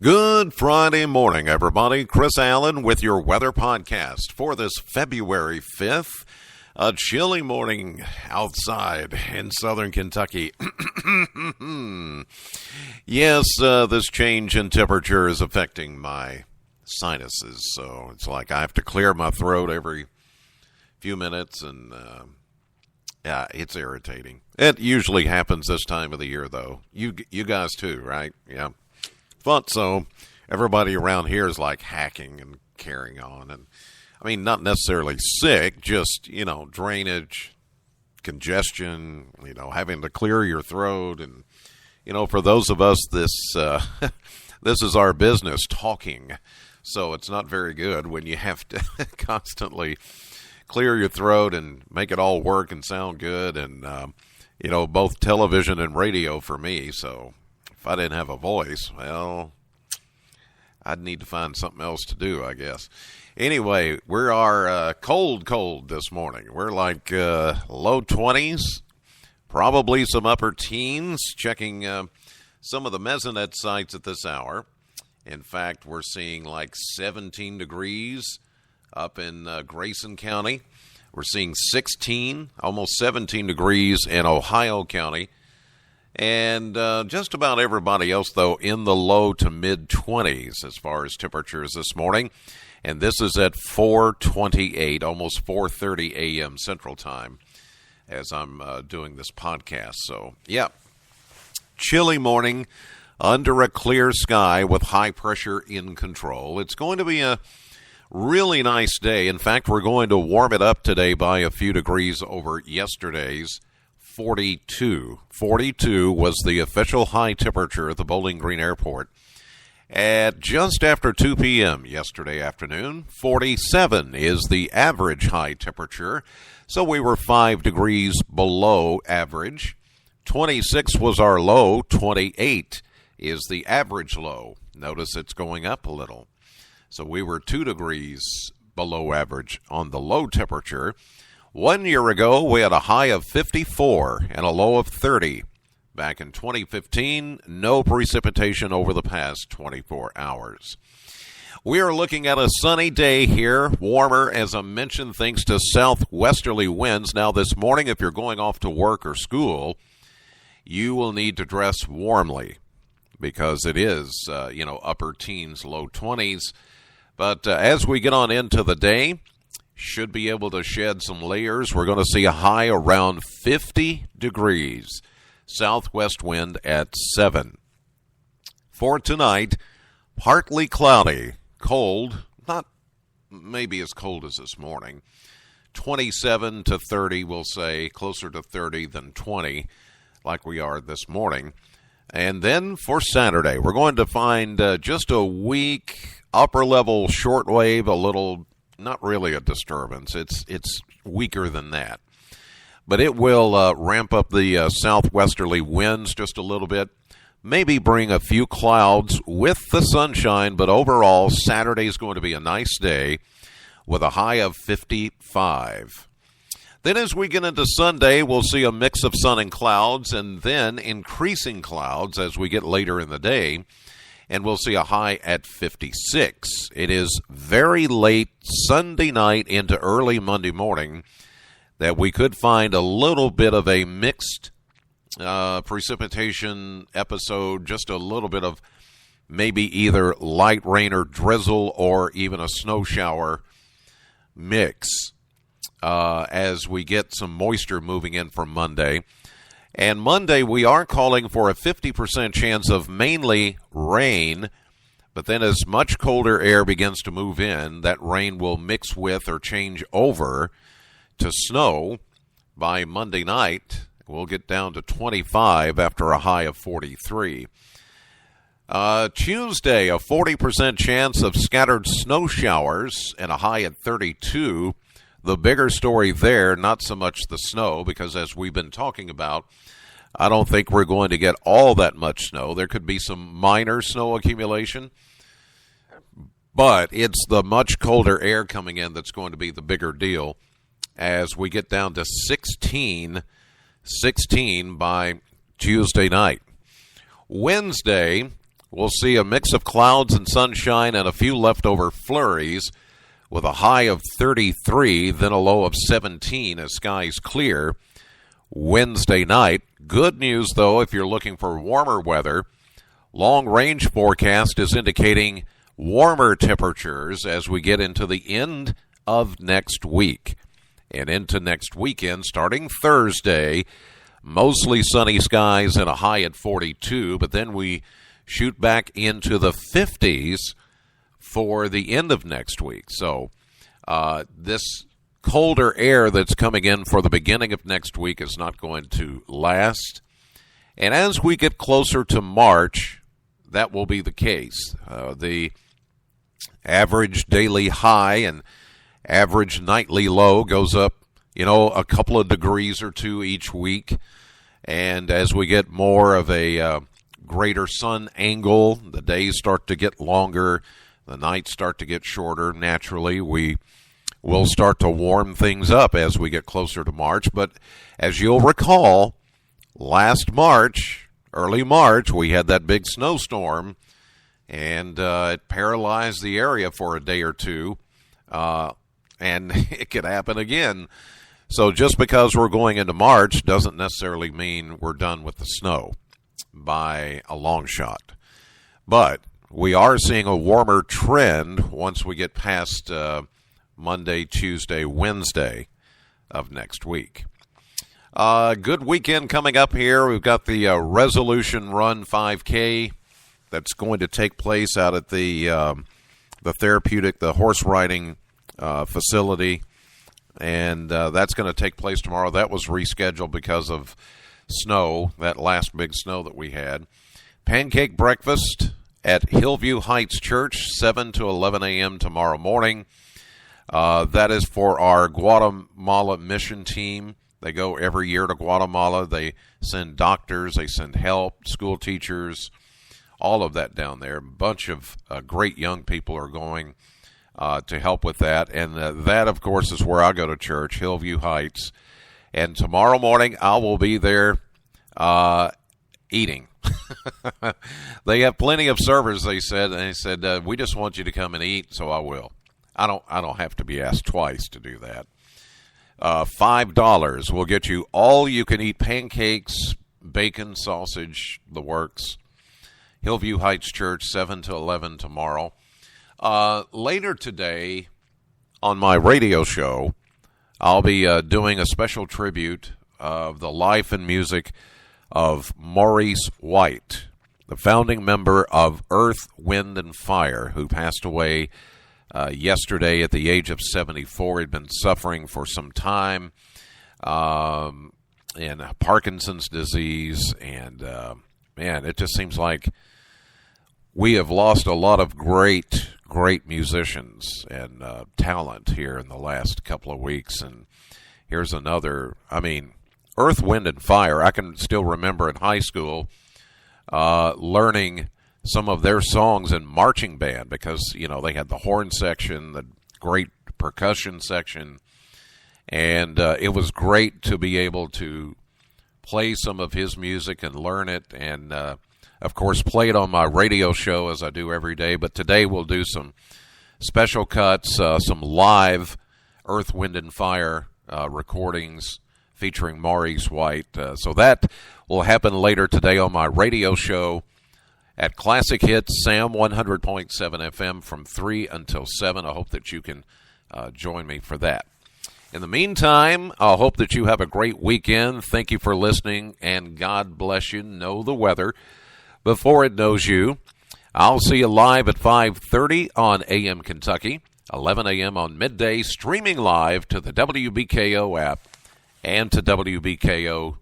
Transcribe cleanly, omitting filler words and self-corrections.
Good Friday morning, everybody. Chris Allen with your weather podcast for this February 5th. A chilly morning outside in southern Kentucky. Yes, this change in temperature is affecting my sinuses, so it's like I have to clear my throat every few minutes, and yeah, it's irritating. It usually happens this time of the year, though. You guys too, right? Yeah. Thought so. Everybody around here is like hacking and carrying on. And I mean, not necessarily sick, just, drainage, congestion, having to clear your throat. And, for those of us, this is our business, talking. So it's not very good when you have to constantly clear your throat and make it all work and sound good. And, both television and radio for me. So if I didn't have a voice, well, I'd need to find something else to do, I guess. Anyway, we are cold this morning. We're like low 20s, probably some upper teens, checking some of the Mesonet sites at this hour. In fact, we're seeing like 17 degrees up in Grayson County. We're seeing 16, almost 17 degrees in Ohio County. And just about everybody else, though, in the low to mid-20s as far as temperatures this morning. And this is at 4:28, almost 4:30 a.m. Central Time as I'm doing this podcast. So, yeah, chilly morning under a clear sky with high pressure in control. It's going to be a really nice day. In fact, we're going to warm it up today by a few degrees over yesterday's 42. 42 was the official high temperature at the Bowling Green Airport at just after 2 p.m. yesterday afternoon. 47 is the average high temperature, so we were 5 degrees below average. 26 was our low. 28 is the average low. Notice it's going up a little. So we were 2 degrees below average on the low temperature. 1 year ago, we had a high of 54 and a low of 30. Back in 2015, no precipitation over the past 24 hours. We are looking at a sunny day here, warmer, as I mentioned, thanks to southwesterly winds. Now, this morning, if you're going off to work or school, you will need to dress warmly because it is, upper teens, low 20s. But as we get on into the day, should be able to shed some layers. We're going to see a high around 50 degrees. Southwest wind at 7. For tonight, partly cloudy, cold, not maybe as cold as this morning. 27 to 30, we'll say, closer to 30 than 20, like we are this morning. And then for Saturday, we're going to find just a weak upper-level shortwave, a little, not really a disturbance. It's weaker than that. But it will ramp up the southwesterly winds just a little bit, maybe bring a few clouds with the sunshine, but overall, Saturday is going to be a nice day with a high of 55. Then as we get into Sunday, we'll see a mix of sun and clouds, and then increasing clouds as we get later in the day, and we'll see a high at 56. It is very late Sunday night into early Monday morning that we could find a little bit of a mixed precipitation episode, just a little bit of maybe either light rain or drizzle or even a snow shower mix as we get some moisture moving in from Monday. And Monday we are calling for a 50% chance of mainly rain, but then as much colder air begins to move in, that rain will mix with or change over to snow. By Monday night, we'll get down to 25 after a high of 43. Tuesday, a 40% chance of scattered snow showers and a high at 32. The bigger story there, not so much the snow, because as we've been talking about, I don't think we're going to get all that much snow. There could be some minor snow accumulation, but it's the much colder air coming in that's going to be the bigger deal as we get down to 16 by Tuesday night. Wednesday, we'll see a mix of clouds and sunshine and a few leftover flurries with a high of 33, then a low of 17 as skies clear Wednesday night. Good news, though, if you're looking for warmer weather, long-range forecast is indicating warmer temperatures as we get into the end of next week and into next weekend. Starting Thursday, mostly sunny skies and a high at 42, but then we shoot back into the 50s for the end of next week. So this colder air that's coming in for the beginning of next week is not going to last. And as we get closer to March, that will be the case. The average daily high and average nightly low goes up, a couple of degrees or two each week. And as we get more of a greater sun angle, the days start to get longer, the nights start to get shorter. Naturally, we will start to warm things up as we get closer to March. But as you'll recall, last March, early March, we had that big snowstorm, and it paralyzed the area for a day or two, and it could happen again. So just because we're going into March doesn't necessarily mean we're done with the snow by a long shot. But we are seeing a warmer trend once we get past Monday, Tuesday, Wednesday of next week. Good weekend coming up here. We've got the Resolution Run 5K that's going to take place out at the horse riding facility, and that's going to take place tomorrow. That was rescheduled because of snow, that last big snow that we had. Pancake breakfast at Hillview Heights Church, 7 to 11 a.m. tomorrow morning. That is for our Guatemala mission team. They go every year to Guatemala. They send doctors, they send help, school teachers, all of that down there. A bunch of great young people are going to help with that. And that, of course, is where I go to church, Hillview Heights. And tomorrow morning, I will be there eating. They have plenty of servers, they said. And they said, we just want you to come and eat, so I will. I don't have to be asked twice to do that. $5 will get you all you can eat pancakes, bacon, sausage, the works. Hillview Heights Church, 7 to 11 tomorrow. Later today on my radio show, I'll be doing a special tribute of the life and music of Maurice White, the founding member of Earth, Wind, and Fire, who passed away yesterday at the age of 74. He'd been suffering for some time in Parkinson's disease, and man, it just seems like we have lost a lot of great musicians and talent here in the last couple of weeks. And here's another. Earth, Wind, and Fire, I can still remember in high school learning some of their songs in marching band because, they had the horn section, the great percussion section, and it was great to be able to play some of his music and learn it, and of course play it on my radio show as I do every day. But today we'll do some special cuts, some live Earth, Wind, and Fire recordings featuring Maurice White. So that will happen later today on my radio show at Classic Hits, Sam 100.7 FM from 3 until 7. I hope that you can join me for that. In the meantime, I hope that you have a great weekend. Thank you for listening, and God bless you. Know the weather before it knows you. I'll see you live at 5:30 on AM Kentucky, 11 a.m. on midday, streaming live to the WBKO app and to WBKO.com.